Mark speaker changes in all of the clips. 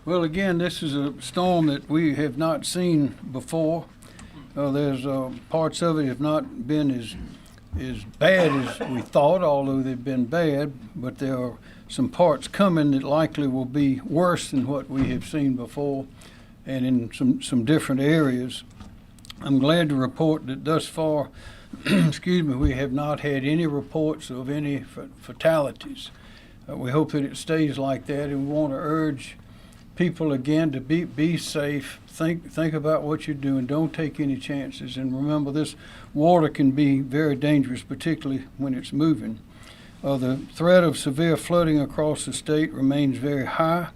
Speaker 1: Well, again, this is a storm that we have not seen before. There's parts of it have not been as bad as we thought, although they've been bad, but there are some parts coming that likely will be worse than what we have seen before and in some different areas. I'm glad to report that thus far, we have not had any reports of any fatalities. We hope that it stays like that, and we want to urge people again to be safe. Think about what you're doing. Don't take any chances. And remember, this water can be very dangerous, particularly when it's moving. The threat of severe flooding across the state remains very high,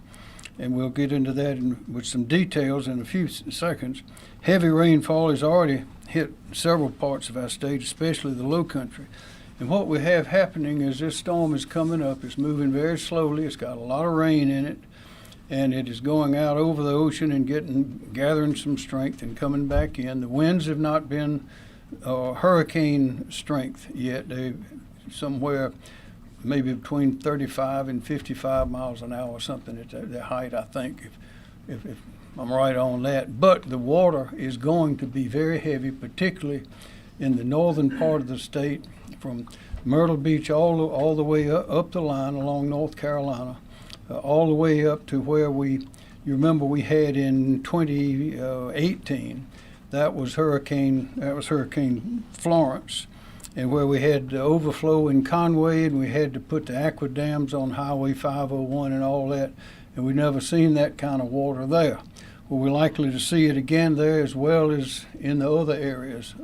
Speaker 1: and we'll get into that with some details in a few seconds. Heavy rainfall has already hit several parts of our state, especially the low country. And what we have happening is this storm is coming up. It's moving very slowly. It's got a lot of rain in it, and it is going out over the ocean and gathering some strength and coming back in. The winds have not been hurricane strength yet. They somewhere maybe between 35 and 55 miles an hour or something at their height, I think, if I'm right on that. But the water is going to be very heavy, particularly in the northern part of the state, from Myrtle Beach all the way up the line along North Carolina, all the way up to where you remember we had in 2018, that was Hurricane Florence, and where we had the overflow in Conway, and we had to put the aqua dams on Highway 501 and all that, and we've never seen that kind of water there. Well, we're likely to see it again there as well as in the other areas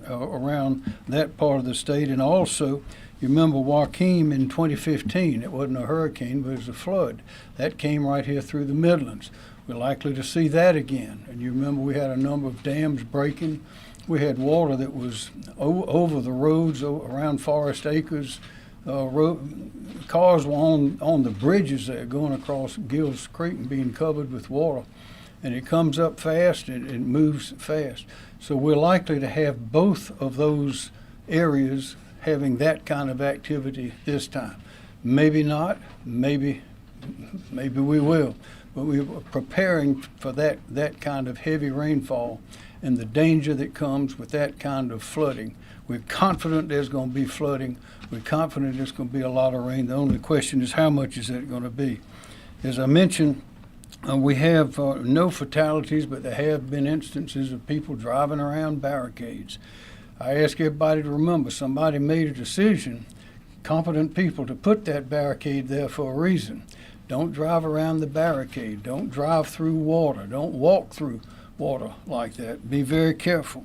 Speaker 1: around that part of the state. And also, you remember Joaquin in 2015, it wasn't a hurricane, but it was a flood. That came right here through the Midlands. We're likely to see that again. And you remember we had a number of dams breaking. We had water that was over the roads around Forest Acres. Cars were on the bridges there going across Gills Creek and being covered with water. And it comes up fast and it moves fast. So we're likely to have both of those areas having that kind of activity this time. Maybe not, maybe we will. But we were preparing for that kind of heavy rainfall and the danger that comes with that kind of flooding. We're confident there's going to be flooding. We're confident there's going to be a lot of rain. The only question is how much is it going to be? As I mentioned, we have no fatalities, but there have been instances of people driving around barricades. I ask everybody to remember, somebody made a decision, competent people, to put that barricade there for a reason. Don't drive around the barricade. Don't drive through water. Don't walk through water like that. Be very careful.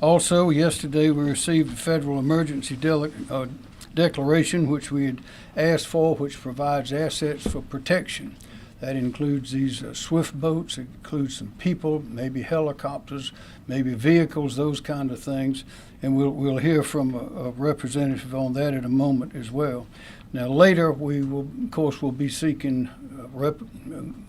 Speaker 1: Also, yesterday we received a federal emergency declaration, which we had asked for, which provides assets for protection. That includes these swift boats, it includes some people, maybe helicopters, maybe vehicles, those kind of things. And we'll hear from a representative on that in a moment as well. Now later we will, of course, we'll be seeking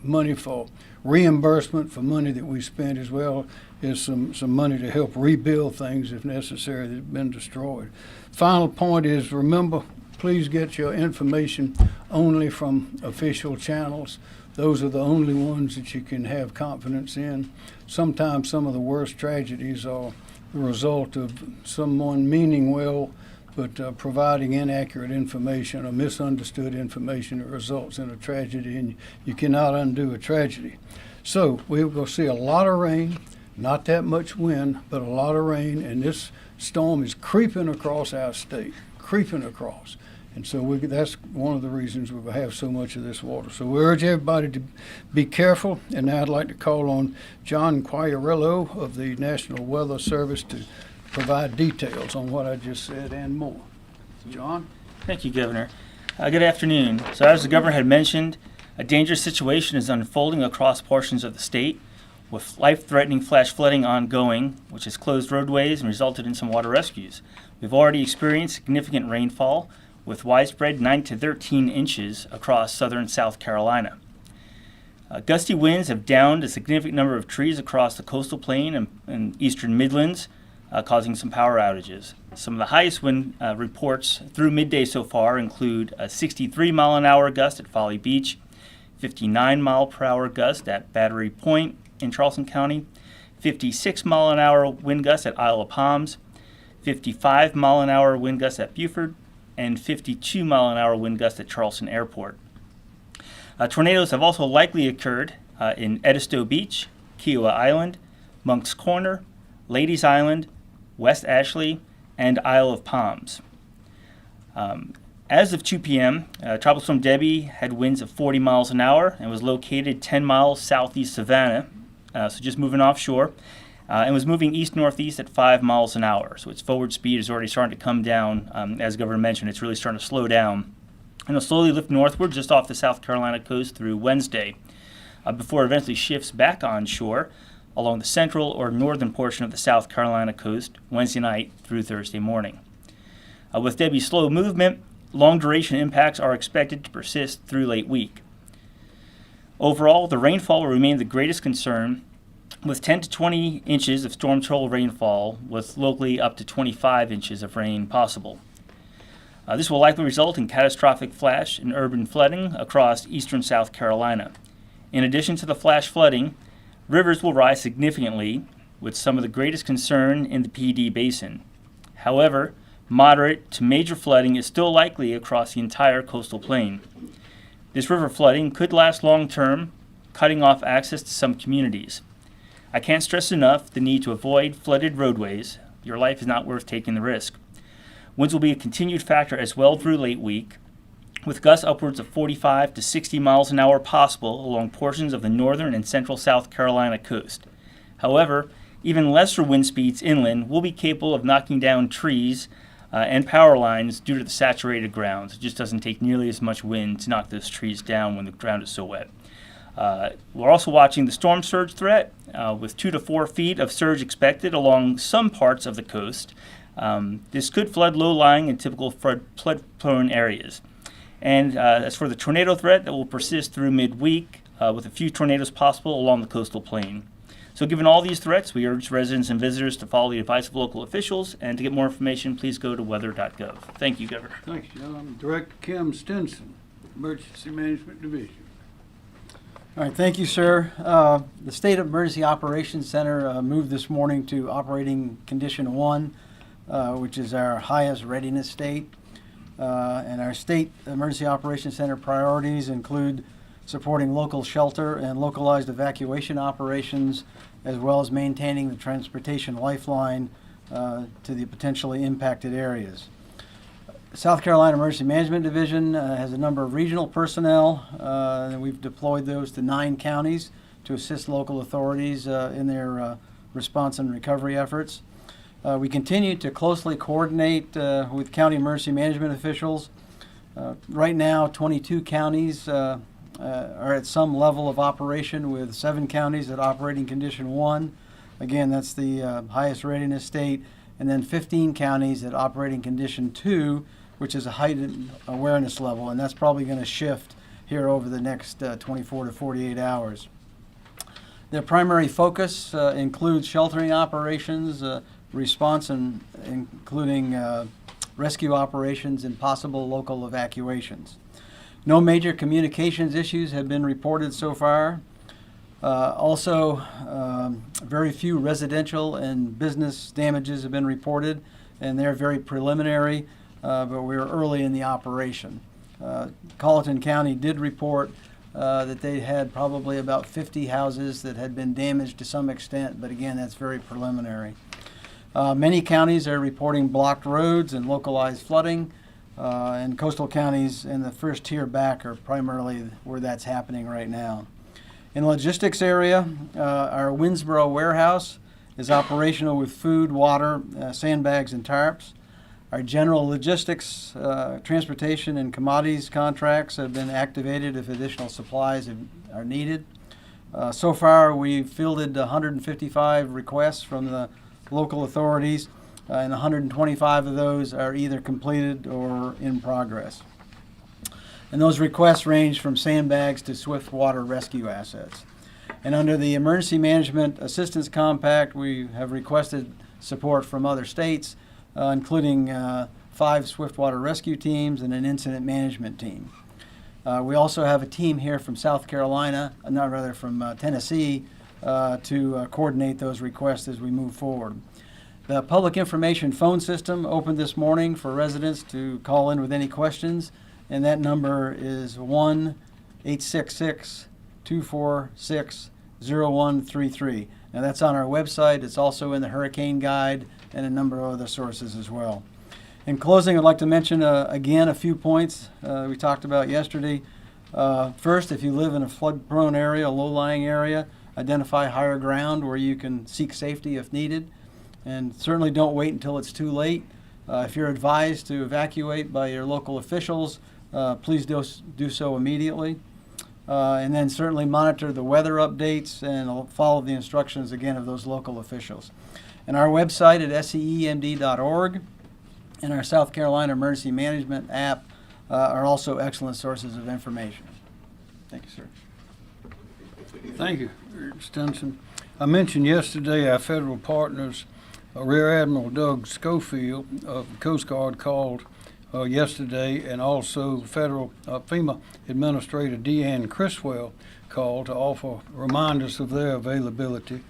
Speaker 1: money for reimbursement for money that we spent, as well as some money to help rebuild things if necessary that have been destroyed. Final point is, remember, please get your information only from official channels. Those are the only ones that you can have confidence in. Sometimes some of the worst tragedies are the result of someone meaning well, but providing inaccurate information or misunderstood information that results in a tragedy, and you cannot undo a tragedy. So we're going to see a lot of rain, not that much wind, but a lot of rain, and this storm is creeping across our state, creeping across. And so that's one of the reasons we have so much of this water. So we urge everybody to be careful. And now I'd like to call on John Quagliarello of the National Weather Service to provide details on what I just said and more. John?
Speaker 2: Thank you, Governor. Good afternoon. So as the Governor had mentioned, a dangerous situation is unfolding across portions of the state, with life-threatening flash flooding ongoing, which has closed roadways and resulted in some water rescues. We've already experienced significant rainfall, with widespread 9 to 13 inches across southern South Carolina. Gusty winds have downed a significant number of trees across the coastal plain and eastern Midlands, causing some power outages. Some of the highest wind reports through midday so far include a 63-mile-an-hour gust at Folly Beach, 59-mile-per-hour gust at Battery Point in Charleston County, 56-mile-an-hour wind gusts at Isle of Palms, 55-mile-an-hour wind gusts at Beaufort, and 52-mile-an-hour wind gusts at Charleston Airport. Tornadoes have also likely occurred in Edisto Beach, Kiowa Island, Monk's Corner, Ladies Island, West Ashley, and Isle of Palms. As of 2 p.m., Tropical Storm Debby had winds of 40 miles an hour and was located 10 miles southeast Savannah, so just moving offshore, and was moving east-northeast at 5 miles an hour. So its forward speed is already starting to come down. As the governor mentioned, it's really starting to slow down. And it'll slowly lift northward just off the South Carolina coast through Wednesday, before it eventually shifts back onshore along the central or northern portion of the South Carolina coast Wednesday night through Thursday morning. With Debby's slow movement, long-duration impacts are expected to persist through late week. Overall, the rainfall will remain the greatest concern, with 10 to 20 inches of storm total rainfall, with locally up to 25 inches of rain possible. This will likely result in catastrophic flash and urban flooding across eastern South Carolina. In addition to the flash flooding, rivers will rise significantly, with some of the greatest concern in the PD Basin. However, moderate to major flooding is still likely across the entire coastal plain. This river flooding could last long-term, cutting off access to some communities. I can't stress enough the need to avoid flooded roadways. Your life is not worth taking the risk. Winds will be a continued factor as well through late week, with gusts upwards of 45 to 60 miles an hour possible along portions of the northern and central South Carolina coast. However, even lesser wind speeds inland will be capable of knocking down trees and power lines due to the saturated ground. It just doesn't take nearly as much wind to knock those trees down when the ground is so wet. We're also watching the storm surge threat, with 2 to 4 feet of surge expected along some parts of the coast. This could flood low-lying and typical flood-prone areas. And as for the tornado threat, that will persist through midweek, with a few tornadoes possible along the coastal plain. So given all these threats, we urge residents and visitors to follow the advice of local officials, and to get more information, please go to weather.gov. Thank you, Governor.
Speaker 1: Thanks, John. Director Kim Stinson, Emergency Management Division.
Speaker 3: All right, thank you, sir. The State Emergency Operations Center moved this morning to Operating Condition 1, which is our highest readiness state. And our State Emergency Operations Center priorities include supporting local shelter and localized evacuation operations, as well as maintaining the transportation lifeline to the potentially impacted areas. South Carolina Emergency Management Division has a number of regional personnel, and we've deployed those to 9 counties to assist local authorities in their response and recovery efforts. We continue to closely coordinate with county emergency management officials. Right now, 22 counties are at some level of operation, with 7 counties at Operating Condition 1. Again, that's the highest readiness state. And then 15 counties at Operating Condition 2, which is a heightened awareness level, and that's probably going to shift here over the next 24 to 48 hours. Their primary focus includes sheltering operations, response including rescue operations, and possible local evacuations. No major communications issues have been reported so far. Very few residential and business damages have been reported, and they're very preliminary, but we're early in the operation. Colleton County did report that they had probably about 50 houses that had been damaged to some extent, but again, that's very preliminary. Many counties are reporting blocked roads and localized flooding, and coastal counties in the first tier back are primarily where that's happening right now. In the logistics area, our Winnsboro warehouse is operational with food, water, sandbags, and tarps. Our general logistics, transportation, and commodities contracts have been activated if additional supplies are needed. So far, we've fielded 155 requests from the local authorities, and 125 of those are either completed or in progress. And those requests range from sandbags to swift water rescue assets. And under the Emergency Management Assistance Compact, we have requested support from other states, including 5 swift water rescue teams and an incident management team. We also have a team here from South Carolina, from Tennessee, to coordinate those requests as we move forward. The public information phone system opened this morning for residents to call in with any questions, and that number is 1-866-246-0133. Now that's on our website. It's also in the Hurricane Guide and a number of other sources as well. In closing, I'd like to mention again a few points we talked about yesterday. First, if you live in a flood-prone area, a low-lying area, identify higher ground where you can seek safety if needed. And certainly don't wait until it's too late. If you're advised to evacuate by your local officials, please do so immediately. And then certainly monitor the weather updates and follow the instructions again of those local officials. And our website at seemd.org and our South Carolina Emergency Management app are also excellent sources of information. Thank you, sir.
Speaker 1: Thank you, Stinson. I mentioned yesterday our federal partners, Rear Admiral Doug Schofield of the Coast Guard called yesterday, and also federal FEMA Administrator Deanne Criswell called to offer reminders of their availability.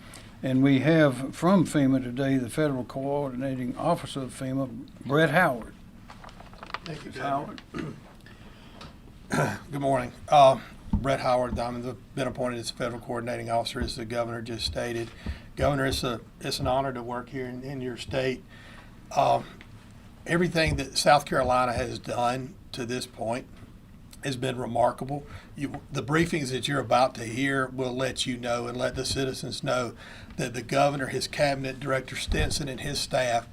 Speaker 1: And we have from FEMA today the Federal Coordinating Officer of FEMA, Brett Howard.
Speaker 4: Thank you,
Speaker 1: Howard.
Speaker 4: Good morning. Brett Howard. I've been appointed as Federal Coordinating Officer, as the Governor just stated. Governor, it's an honor to work here in your state. Everything that South Carolina has done to this point has been remarkable. The briefings that you're about to hear will let you know and let the citizens know that the Governor, his cabinet, Director Stinson, and his staff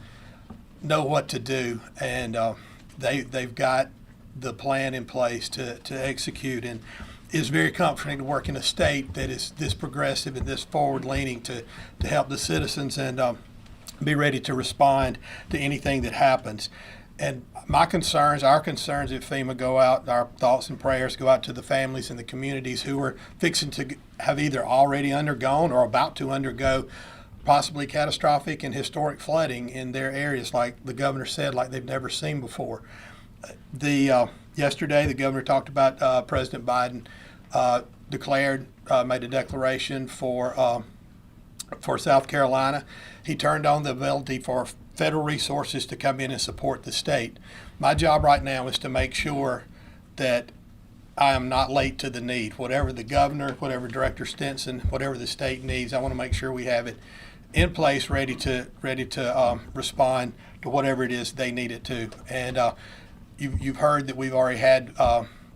Speaker 4: know what to do, and they've got the plan in place to execute. And it's very comforting to work in a state that is this progressive and this forward-leaning to help the citizens and be ready to respond to anything that happens. And our concerns at FEMA go out, our thoughts and prayers go out to the families and the communities who are fixing to have either already undergone or about to undergo possibly catastrophic and historic flooding in their areas, like the Governor said, like they've never seen before. Yesterday, the Governor talked about President Biden made a declaration for South Carolina. He turned on the ability for federal resources to come in and support the state. My job right now is to make sure that I am not late to the need. Whatever the Governor, whatever Director Stinson, whatever the state needs, I want to make sure we have it in place, ready to respond to whatever it is they need it to. And you've heard that we've already had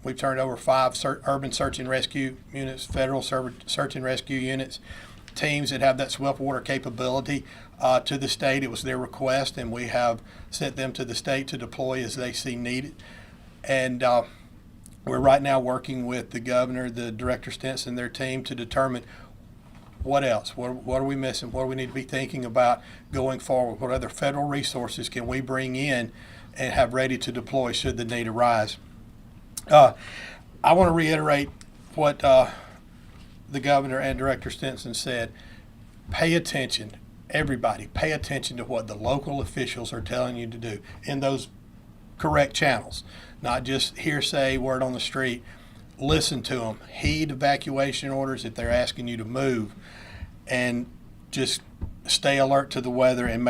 Speaker 4: we've turned over 5 urban search and rescue units, federal search and rescue units, teams that have that swift water capability to the state. It was their request, and we have sent them to the state to deploy as they see needed. And we're right now working with the Governor, the Director Stinson, their team to determine what else, what are we missing, what do we need to be thinking about going forward, what other federal resources can we bring in and have ready to deploy should the need arise. I want to reiterate what the Governor and Director Stinson said. Pay attention, everybody, pay attention to what the local officials are telling you to do in those correct channels, not just hearsay, word on the street. Listen to them, heed evacuation orders if they're asking you to move, and just stay alert to the weather and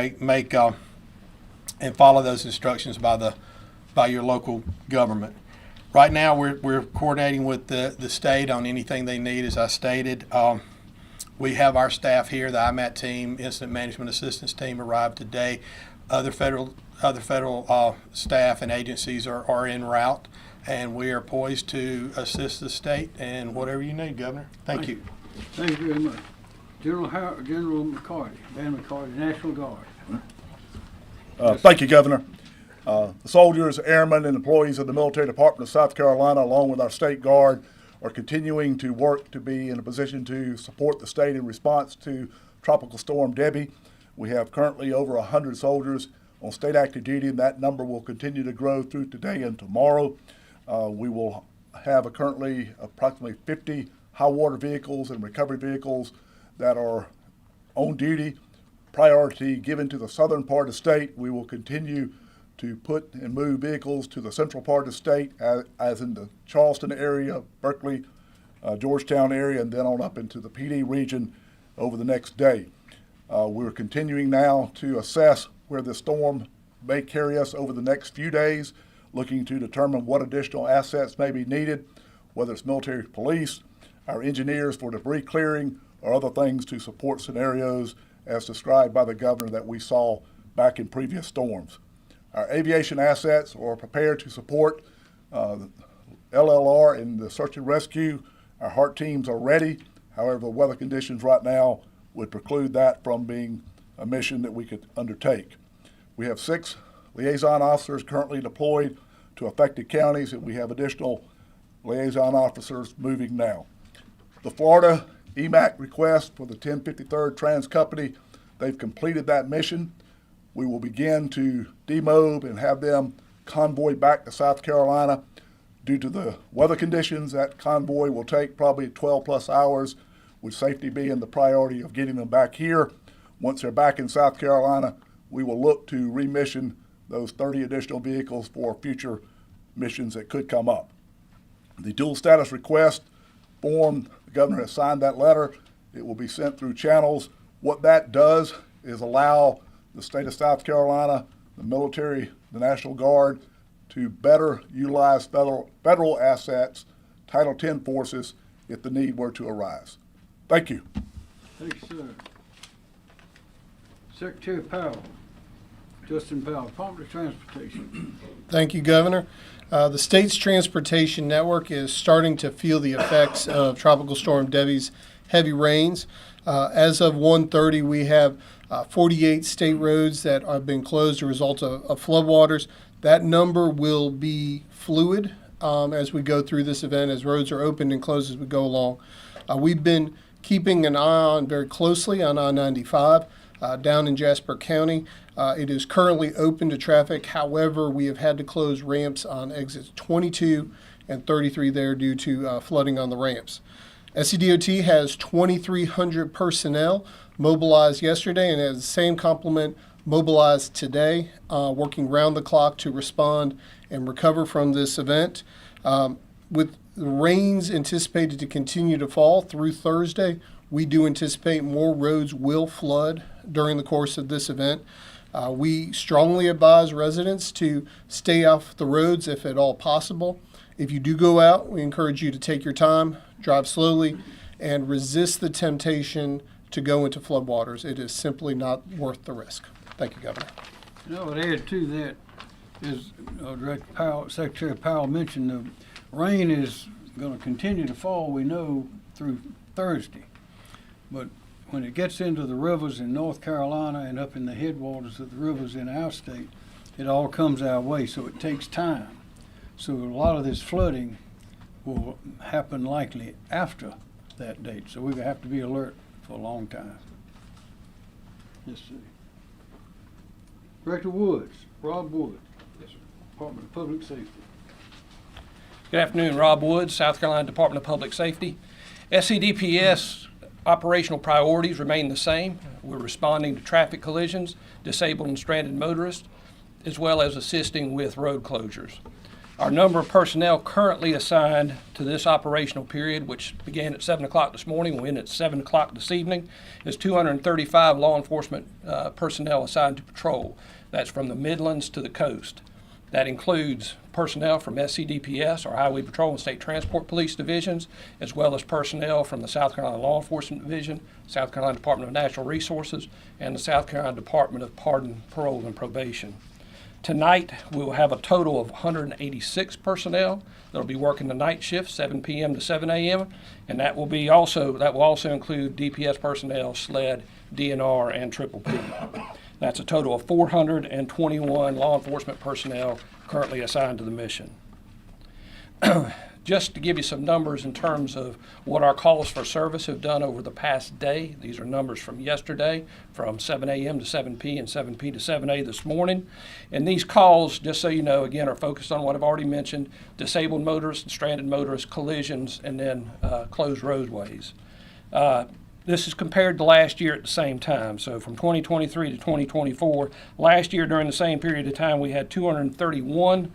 Speaker 4: and follow those instructions by your local government. Right now, we're coordinating with the state on anything they need. As I stated, we have our staff here, the IMAT team, Incident Management Assistance Team, arrived today. Other federal staff and agencies are en route, and we are poised to assist the state and whatever you need, Governor. Thank you.
Speaker 1: Thank you very much. General McCarty, Dan McCarty, National Guard.
Speaker 5: Thank you, Governor. The soldiers, airmen, and employees of the Military Department of South Carolina, along with our State Guard, are continuing to work to be in a position to support the state in response to Tropical Storm Debby. We have currently over 100 soldiers on state active duty, and that number will continue to grow through today and tomorrow. We will have currently approximately 50 high water vehicles and recovery vehicles that are on duty. Priority given to the southern part of the state. We will continue to put and move vehicles to the central part of the state, as in the Charleston area, Berkeley, Georgetown area, and then on up into the PD region over the next day. We're continuing now to assess where the storm may carry us over the next few days, looking to determine what additional assets may be needed, whether it's military police, our engineers for debris clearing, or other things to support scenarios as described by the governor that we saw back in previous storms. Our aviation assets are prepared to support LLR in the search and rescue. Our HART teams are ready. However, the weather conditions right now would preclude that from being a mission that we could undertake. We have 6 liaison officers currently deployed to affected counties, and we have additional liaison officers moving now. The Florida EMAC request for the 1053rd Trans Company, they've completed that mission. We will begin to demob and have them convoy back to South Carolina. Due to the weather conditions, that convoy will take probably 12 plus hours, with safety being the priority of getting them back here. Once they're back in South Carolina, we will look to remission those 30 additional vehicles for future missions that could come up. The dual status request form, the governor has signed that letter. It will be sent through channels. What that does is allow the state of South Carolina, the military, the National Guard, to better utilize federal assets, Title X forces, if the need were to arise. Thank you.
Speaker 1: Thank you, sir. Secretary Powell, Justin Powell, Department of Transportation.
Speaker 6: Thank you, Governor. The state's transportation network is starting to feel the effects of Tropical Storm Debby's heavy rains. As of 1:30, we have 48 state roads that have been closed as a result of floodwaters. That number will be fluid as we go through this event, as roads are opened and closed as we go along. We've been keeping an eye on very closely on I-95 down in Jasper County. It is currently open to traffic. However, we have had to close ramps on exits 22 and 33 there due to flooding on the ramps. SCDOT has 2,300 personnel mobilized yesterday and has the same complement mobilized today, working round the clock to respond and recover from this event. With the rains anticipated to continue to fall through Thursday, we do anticipate more roads will flood during the course of this event. We strongly advise residents to stay off the roads if at all possible. If you do go out, we encourage you to take your time, drive slowly, and resist the temptation to go into floodwaters. It is simply not worth the risk. Thank you, Governor.
Speaker 1: And I would add to that, as Director Powell, Secretary Powell mentioned, the rain is going to continue to fall, we know, through Thursday. But when it gets into the rivers in North Carolina and up in the headwaters of the rivers in our state, it all comes our way, so it takes time. So a lot of this flooding will happen likely after that date, so we have to be alert for a long time. Yes, sir. Director Woods, Rob Woods. Yes, sir. Department of Public Safety.
Speaker 7: Good afternoon, Rob Woods, South Carolina Department of Public Safety. SCDPS operational priorities remain the same. We're responding to traffic collisions, disabled and stranded motorists, as well as assisting with road closures. Our number of personnel currently assigned to this operational period, which began at 7 o'clock this morning, will end at 7 o'clock this evening, is 235 law enforcement personnel assigned to patrol. That's from the Midlands to the coast. That includes personnel from SCDPS, or Highway Patrol and State Transport Police divisions, as well as personnel from the South Carolina Law Enforcement Division, South Carolina Department of Natural Resources, and the South Carolina Department of Pardon, Parole, and Probation. Tonight, we will have a total of 186 personnel that will be working the night shift, 7 p.m. to 7 a.m., and that will also include DPS personnel, SLED, DNR, and Triple P. That's a total of 421 law enforcement personnel currently assigned to the mission. Just to give you some numbers in terms of what our calls for service have done over the past day. These are numbers from yesterday, from 7 a.m. to 7 p. and 7 p. to 7 a. this morning. And these calls, just so you know, again, are focused on what I've already mentioned: disabled motorists and stranded motorists, collisions, and then closed roadways. This is compared to last year at the same time. So from 2023 to 2024, last year during the same period of time, we had 231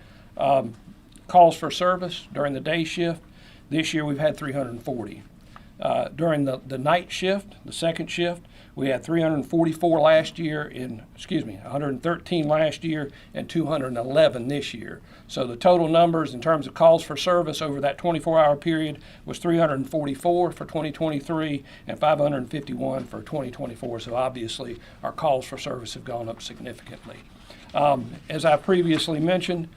Speaker 7: calls for service during the day shift. This year we've had 340. During the night shift, the second shift, we had 344 last year, 113 last year, and 211 this year. So the total numbers in terms of calls for service over that 24-hour period was 344 for 2023 and 551 for 2024. So obviously our calls for service have gone up significantly. As I previously mentioned,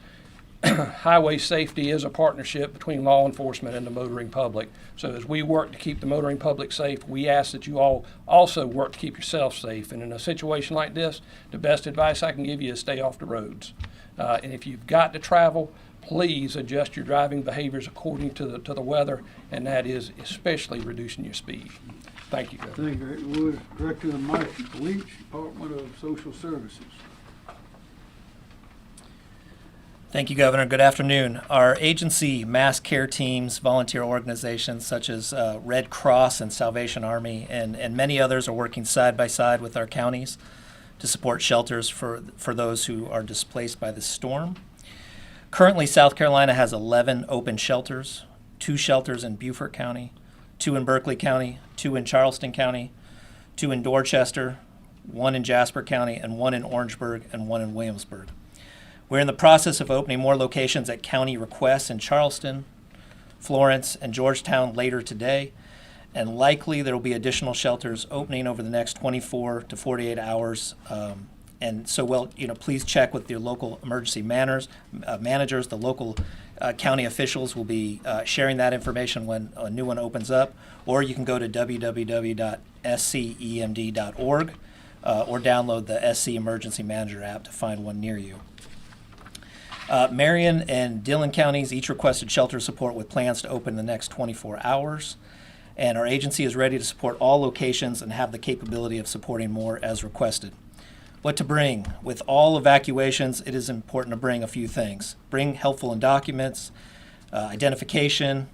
Speaker 7: highway safety is a partnership between law enforcement and the motoring public. So as we work to keep the motoring public safe, we ask that you all also work to keep yourself safe. And in a situation like this, the best advice I can give you is stay off the roads. And if you've got to travel, please adjust your driving behaviors according to the weather, and that is especially reducing your speed. Thank you, Governor.
Speaker 1: Thank you, Director Wood. Director Mike Leach, Department of Social Services.
Speaker 8: Thank you, Governor. Good afternoon. Our agency, mass care teams, volunteer organizations such as Red Cross and Salvation Army, and many others are working side by side with our counties to support shelters for those who are displaced by the storm. Currently, South Carolina has 11 open shelters, 2 shelters in Beaufort County, 2 in Berkeley County, 2 in Charleston County, 2 in Dorchester, 1 in Jasper County, and 1 in Orangeburg, and 1 in Williamsburg. We're in the process of opening more locations at county requests in Charleston, Florence, and Georgetown later today, and likely there will be additional shelters opening over the next 24 to 48 hours. And so, please check with your local emergency managers. The local county officials will be sharing that information when a new one opens up, or you can go to www.scemd.org or download the SC Emergency Manager app to find one near you. Marion and Dillon counties each requested shelter support with plans to open in the next 24 hours. And our agency is ready to support all locations and have the capability of supporting more as requested. What to bring? With all evacuations, it is important to bring a few things. Bring helpful documents, identification,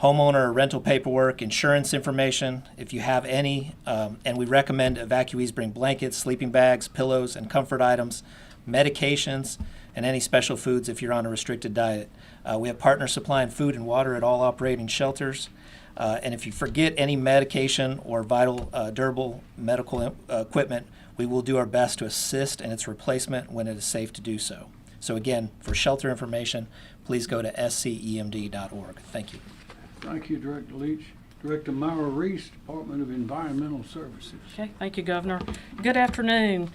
Speaker 8: homeowner or rental paperwork, insurance information, if you have any. And we recommend evacuees bring blankets, sleeping bags, pillows, and comfort items, medications, and any special foods if you're on a restricted diet. We have partners supplying food and water at all operating shelters. And if you forget any medication or vital durable medical equipment, we will do our best to assist in its replacement when it is safe to do so. So again, for shelter information, please go to scemd.org. Thank you.
Speaker 1: Thank you, Director Leach. Director Myra Reese, Department of Environmental Services.
Speaker 9: Okay, thank you, Governor. Good afternoon.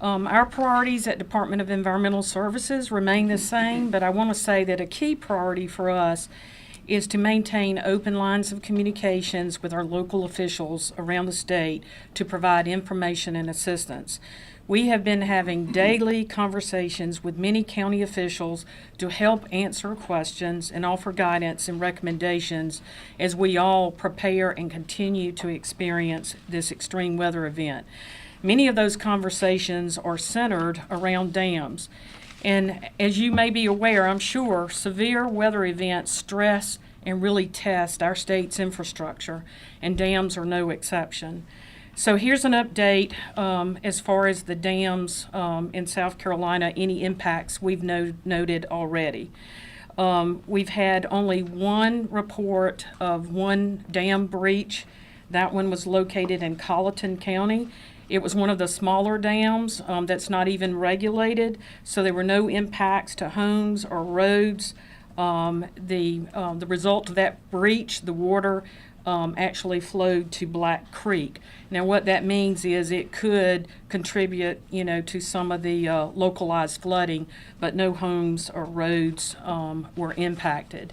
Speaker 9: Our priorities at Department of Environmental Services remain the same, but I want to say that a key priority for us is to maintain open lines of communications with our local officials around the state to provide information and assistance. We have been having daily conversations with many county officials to help answer questions and offer guidance and recommendations as we all prepare and continue to experience this extreme weather event. Many of those conversations are centered around dams. And as you may be aware, I'm sure, severe weather events stress and really test our state's infrastructure, and dams are no exception. So here's an update as far as the dams in South Carolina, any impacts we've noted already. We've had only one report of one dam breach. That one was located in Colleton County. It was one of the smaller dams that's not even regulated, so there were no impacts to homes or roads. The result of that breach, the water actually flowed to Black Creek. Now, what that means is it could contribute, to some of the localized flooding, but no homes or roads were impacted.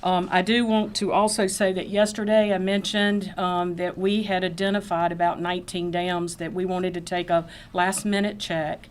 Speaker 9: I do want to also say that yesterday I mentioned that we had identified about 19 dams that we wanted to take a last-minute check.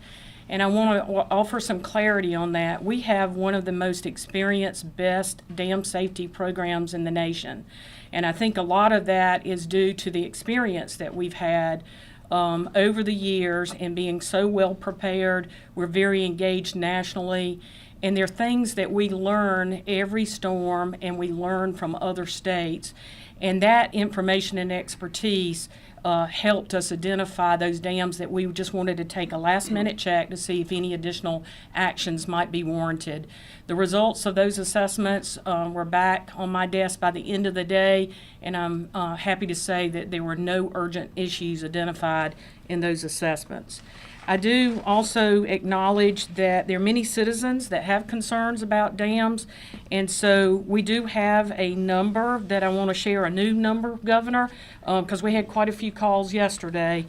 Speaker 9: And I want to offer some clarity on that. We have one of the most experienced, best dam safety programs in the nation. And I think a lot of that is due to the experience that we've had over the years in being so well prepared. We're very engaged nationally. And there are things that we learn every storm, and we learn from other states. And that information and expertise helped us identify those dams that we just wanted to take a last-minute check to see if any additional actions might be warranted. The results of those assessments were back on my desk by the end of the day, and I'm happy to say that there were no urgent issues identified in those assessments. I do also acknowledge that there are many citizens that have concerns about dams, and so we do have a number that I want to share, a new number, Governor, because we had quite a few calls yesterday.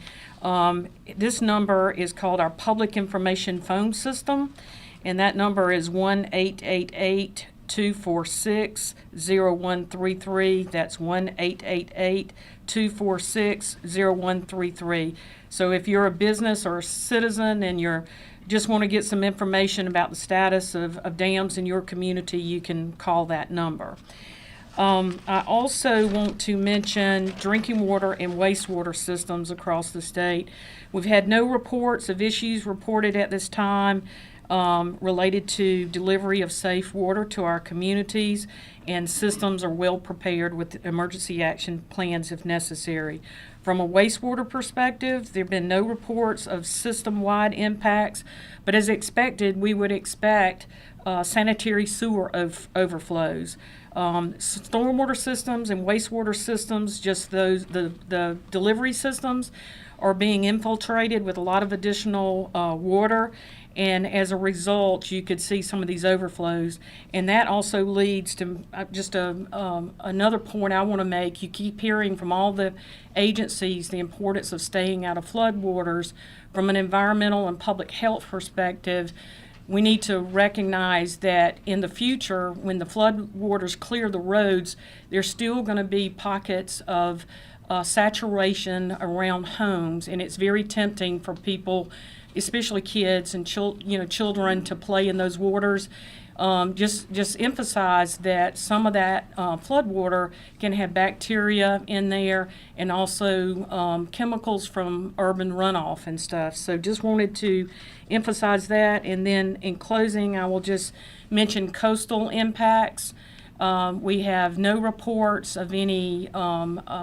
Speaker 9: This number is called our Public Information Phone System, and that number is 1-888-246-0133. That's 1-888-246-0133. So if you're a business or a citizen and you're just want to get some information about the status of dams in your community, you can call that number. I also want to mention drinking water and wastewater systems across the state. We've had no reports of issues reported at this time related to delivery of safe water to our communities, and systems are well prepared with emergency action plans if necessary. From a wastewater perspective, there have been no reports of system-wide impacts, but as expected, we would expect sanitary sewer overflows. Stormwater systems and wastewater systems, just those the delivery systems, are being infiltrated with a lot of additional water, and as a result, you could see some of these overflows. And that also leads to another point I want to make. You keep hearing from all the agencies the importance of staying out of floodwaters. From an environmental and public health perspective, we need to recognize that in the future, when the floodwaters clear the roads, there's still going to be pockets of saturation around homes, and it's very tempting for people, especially kids and children, to play in those waters. Just emphasize that some of that flood water can have bacteria in there, and also chemicals from urban runoff and stuff. So just wanted to emphasize that. And then in closing, I will just mention coastal impacts. We have no reports of any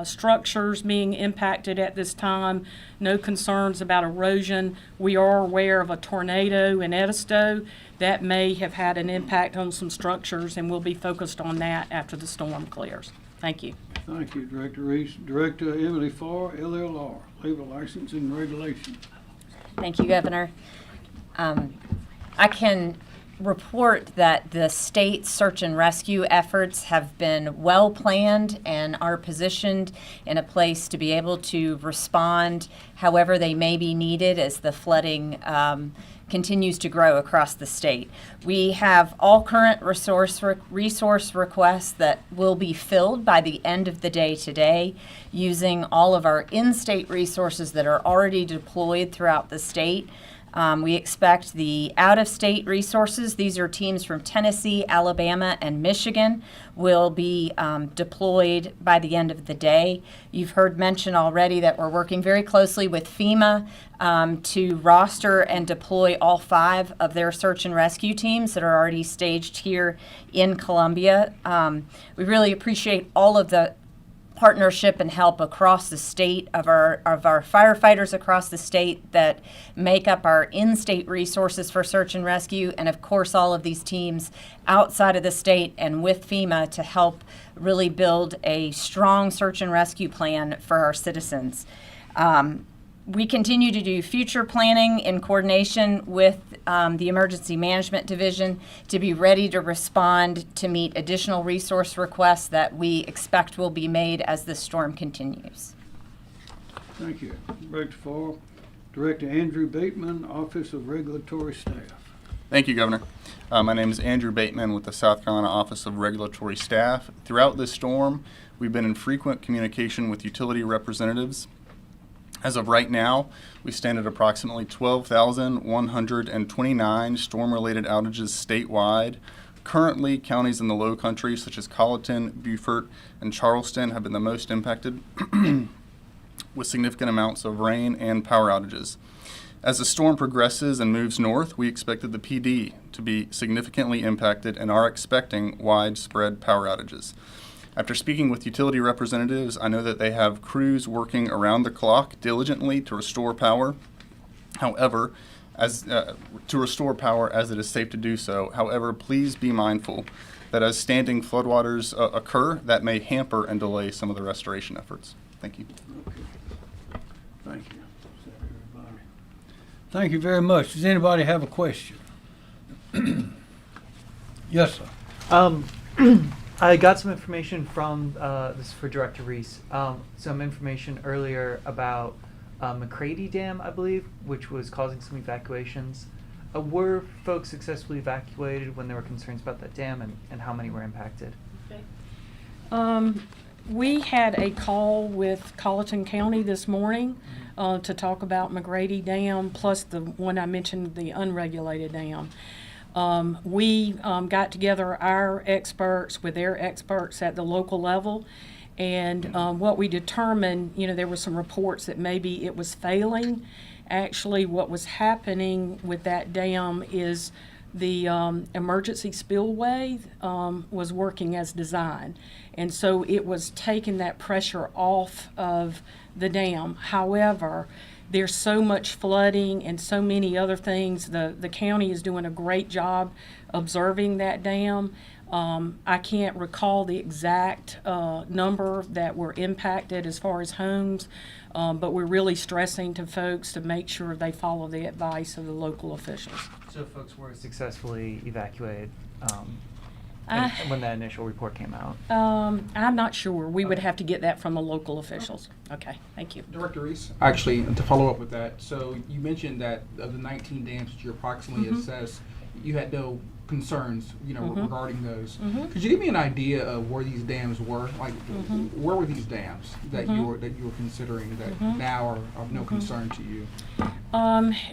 Speaker 9: structures being impacted at this time, no concerns about erosion. We are aware of a tornado in Edisto that may have had an impact on some structures, and we'll be focused on that after the storm clears. Thank you.
Speaker 1: Thank you, Director Reese. Director Emily Farr, LLR, Labor License and Regulation.
Speaker 10: Thank you, Governor. I can report that the state search and rescue efforts have been well planned and are positioned in a place to be able to respond however they may be needed as the flooding continues to grow across the state. We have all current resource requests that will be filled by the end of the day today using all of our in-state resources that are already deployed throughout the state. We expect the out-of-state resources, these are teams from Tennessee, Alabama, and Michigan, will be deployed by the end of the day. You've heard mention already that we're working very closely with FEMA to roster and deploy all 5 of their search and rescue teams that are already staged here in Columbia. We really appreciate all of the partnership and help across the state of our firefighters across the state that make up our in-state resources for search and rescue, and of course all of these teams outside of the state and with FEMA to help really build a strong search and rescue plan for our citizens. We continue to do future planning in coordination with the Emergency Management Division to be ready to respond to meet additional resource requests that we expect will be made as the storm continues.
Speaker 1: Thank you. Director Farr. Director Andrew Bateman, Office of Regulatory Staff.
Speaker 11: Thank you, Governor. My name is Andrew Bateman with the South Carolina Office of Regulatory Staff. Throughout this storm, we've been in frequent communication with utility representatives. As of right now, we stand at approximately 12,129 storm-related outages statewide. Currently, counties in the Low Country, such as Colleton, Beaufort, and Charleston, have been the most impacted with significant amounts of rain and power outages. As the storm progresses and moves north, we expected the PD to be significantly impacted and are expecting widespread power outages. After speaking with utility representatives, I know that they have crews working around the clock diligently to restore power. However, as it is safe to do so. However, please be mindful that as standing floodwaters occur, that may hamper and delay some of the restoration efforts. Thank you.
Speaker 1: Thank you. Thank you very much. Does anybody have a question? Yes, sir.
Speaker 12: I got some information from, this is for Director Reese, some information earlier about McCready Dam, I believe, which was causing some evacuations. Were folks successfully evacuated when there were concerns about that dam, and how many were impacted?
Speaker 9: We had a call with Colleton County this morning to talk about McGrady Dam, plus the one I mentioned, the unregulated dam. We got together our experts with their experts at the local level, and what we determined, there were some reports that maybe it was failing. Actually, what was happening with that dam is the emergency spillway was working as designed, and so it was taking that pressure off of the dam. However, there's so much flooding and so many other things. The county is doing a great job observing that dam. I can't recall the exact number that were impacted as far as homes, but we're really stressing to folks to make sure they follow the advice of the local officials.
Speaker 12: So folks were successfully evacuated when that initial report came out?
Speaker 9: I'm not sure. We would have to get that from the local officials. Okay, thank you.
Speaker 13: Director Reese, actually, to follow up with that, so you mentioned that of the 19 dams that you approximately assessed, you had no concerns, regarding those. Could you give me an idea of where these dams were? Like, where were these dams that you were considering that now are of no concern to you?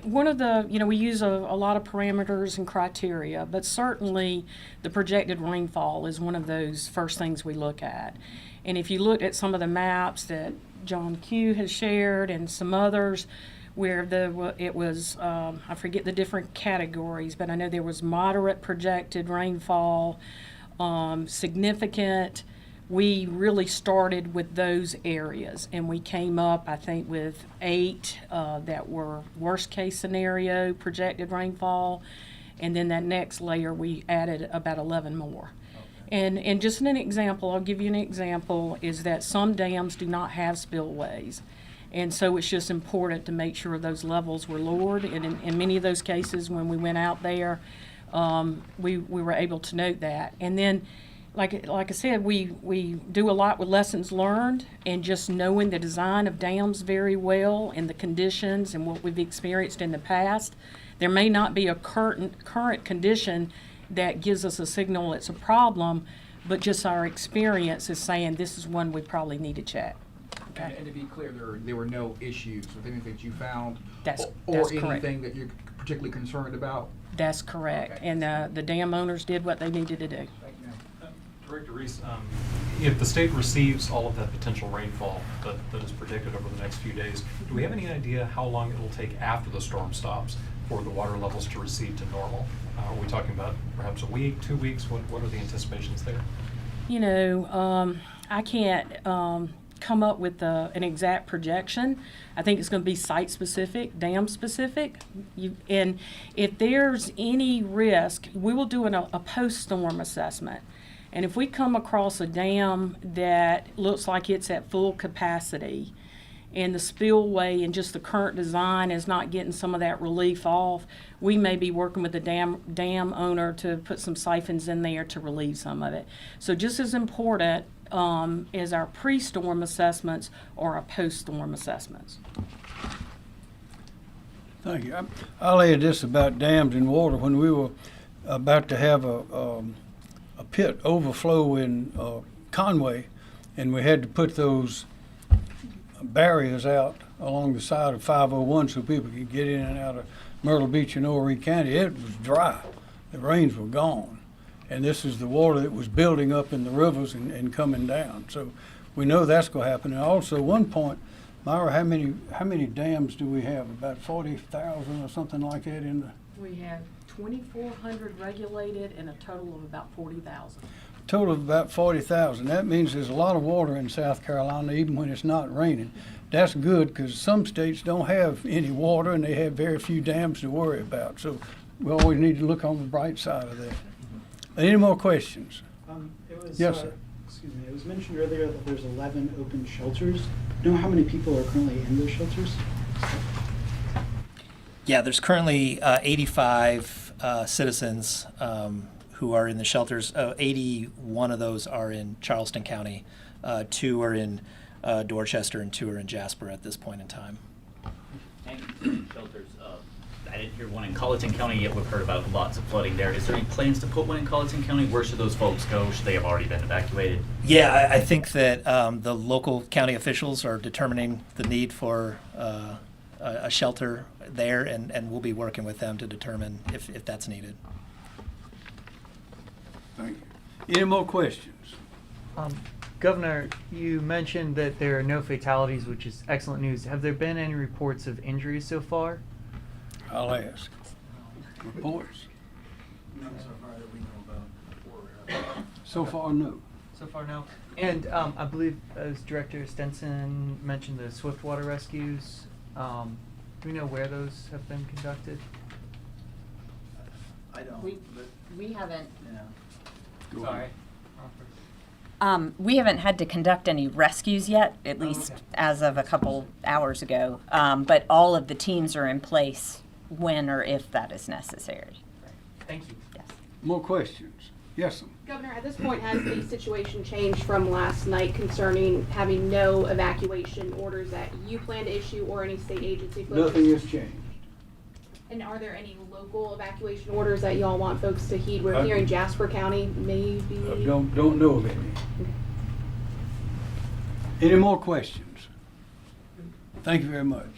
Speaker 9: One of the, we use a lot of parameters and criteria, but certainly the projected rainfall is one of those first things we look at. And if you look at some of the maps that John Q has shared and some others, where it was, I forget the different categories, but I know there was moderate projected rainfall, significant. We really started with those areas, and we came up, I think, with 8 that were worst case scenario projected rainfall, and then that next layer we added about 11 more. And just an example, I'll give you an example, is that some dams do not have spillways. And so it's just important to make sure those levels were lowered. And in many of those cases, when we went out there, we were able to note that. And then, like I said, we do a lot with lessons learned and just knowing the design of dams very well and the conditions and what we've experienced in the past. There may not be a current condition that gives us a signal it's a problem, but just our experience is saying this is one we probably need to check. Okay.
Speaker 13: And to be clear, there were no issues with anything that you found
Speaker 9: That's
Speaker 13: anything
Speaker 9: correct.
Speaker 13: that you're particularly concerned about?
Speaker 9: That's correct.
Speaker 13: Okay.
Speaker 9: And the dam owners did what they needed to do.
Speaker 14: Director Reese, if the state receives all of that potential rainfall that is predicted over the next few days, do we have any idea how long it will take after the storm stops for the water levels to recede to normal? Are we talking about perhaps a week, 2 weeks? What are the anticipations there?
Speaker 9: I can't come up with an exact projection. I think it's going to be site-specific, dam-specific. And if there's any risk, we will do a post-storm assessment. And if we come across a dam that looks like it's at full capacity and the spillway and just the current design is not getting some of that relief off, we may be working with the dam owner to put some siphons in there to relieve some of it. So just as important as our pre-storm assessments or our post-storm assessments.
Speaker 1: Thank you. I'll add this about dams and water. When we were about to have a pit overflow in Conway, and we had to put those barriers out along the side of 501 so people could get in and out of Myrtle Beach and Horry County, it was dry. The rains were gone. And this is the water that was building up in the rivers and coming down. So we know that's going to happen. And also, one point, Myra, how many dams do we have? About 40,000 or something like that in the...
Speaker 9: We have 2,400 regulated and a total of about 40,000.
Speaker 1: total of about 40,000. That means there's a lot of water in South Carolina, even when it's not raining. That's good, because some states don't have any water and they have very few dams to worry about. So we always need to look on the bright side of that. Any more questions?
Speaker 15: It was,
Speaker 1: Yes, sir.
Speaker 15: Excuse me. It was mentioned earlier that there's 11 open shelters. Do you know how many people are currently in those shelters?
Speaker 8: Yeah, there's currently 85 citizens who are in the shelters. 81 of those are in Charleston County. 2 are in Dorchester, and 2 are in Jasper at this point in time.
Speaker 16: Shelters. I didn't hear one in Colleton County yet. We've heard about lots of flooding there. Is there any plans to put one in Colleton County? Where should those folks go? Should they have already been evacuated?
Speaker 8: Yeah, I think that the local county officials are determining the need for a shelter there, and we'll be working with them to determine if that's needed.
Speaker 1: Thank you. Any more questions?
Speaker 12: Governor, you mentioned that there are no fatalities, which is excellent news. Have there been any reports of injuries so far?
Speaker 1: I'll ask. Reports? So far, no.
Speaker 12: So far, no. And I believe, as Director Stenson mentioned, the swiftwater rescues. Do we know where those have been conducted?
Speaker 3: I don't.
Speaker 10: We haven't.
Speaker 1: Go
Speaker 12: Sorry.
Speaker 1: ahead.
Speaker 10: We haven't had to conduct any rescues yet, at least as of a couple hours ago. But all of the teams are in place when or if that is necessary.
Speaker 12: Thank you.
Speaker 10: Yes.
Speaker 1: More questions? Yes, sir.
Speaker 17: Governor, at this point, has the situation changed from last night concerning having no evacuation orders that you plan to issue or any state agency?
Speaker 1: Nothing has changed.
Speaker 17: And are there any local evacuation orders that y'all want folks to heed? We're here in Jasper County, maybe.
Speaker 1: I don't know of any. Any more questions? Thank you very much.